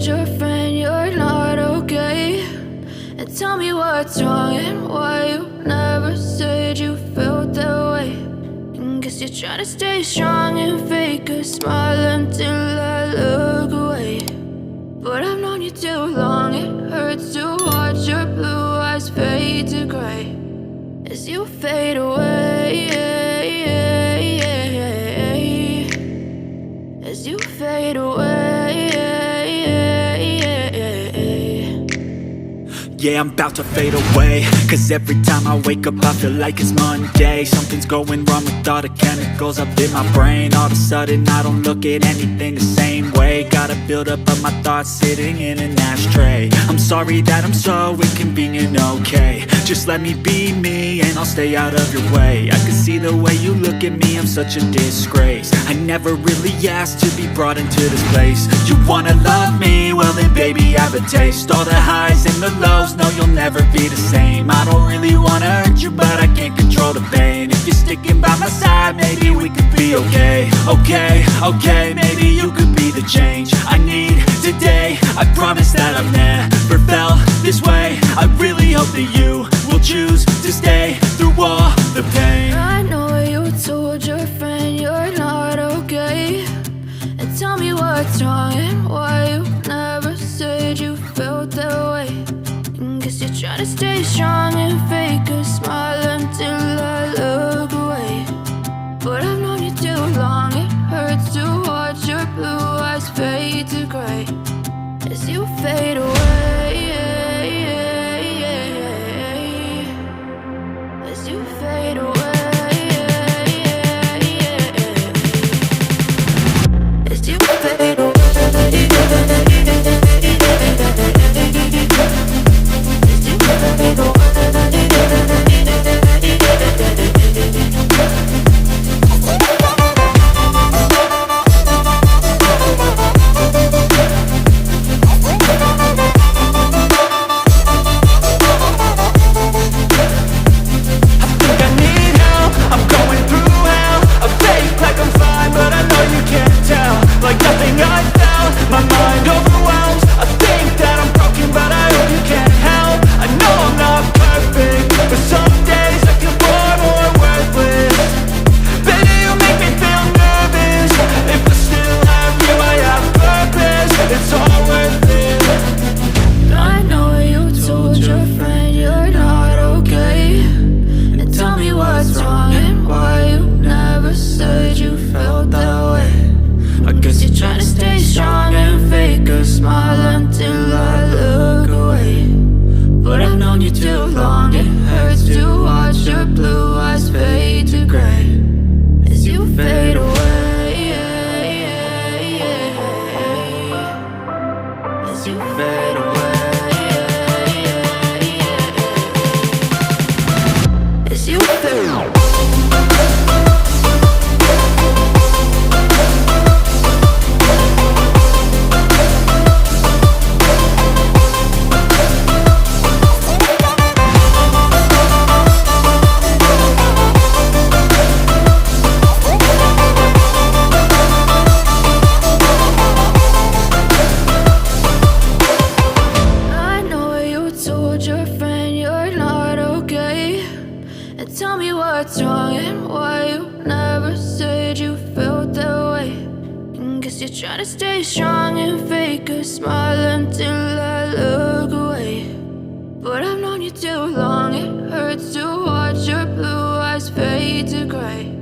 told your friend you're not okay? And tell me what's wrong and why you never said you felt that way. And guess you're trying to stay strong and fake a smile until I look away. But I've known you too long, it hurts to watch your blue eyes fade to gray as you fade away, as you fade away. Yeah, I'm about to fade away, cause every time I wake up I feel like it's Monday. Something's going wrong with all the chemicals up in my brain. All of a sudden I don't look at anything the same way. Got a buildup of my thoughts sitting in an ashtray. I'm sorry that I'm so inconvenient, okay? Just let me be me and I'll stay out of your way. I can see the way you look at me, I'm such a disgrace. I never really asked to be brought into this place. You wanna love me? Well then baby have a taste. All the highs and the lows, no, you'll never be the same. I don't really wanna hurt you, but I can't control the pain. If you're sticking by my side, maybe we could be okay. Okay, maybe you could be the change I need today. I promise that I've never felt this way. I really hope that you will choose to stay through all the pain. I know you told your friend you're not okay. And tell me what's wrong and why you never said you felt that way. Guess you're trying to stay strong and fake a smile until I look away. But I've known you too long, it hurts to watch your blue eyes fade to gray as you fade away, as you fade away, as you fade away. What's wrong and why you never said you felt that way. And guess you're trying to stay strong and fake a smile until I look away. But I've known you too long, it hurts to watch your blue eyes fade to gray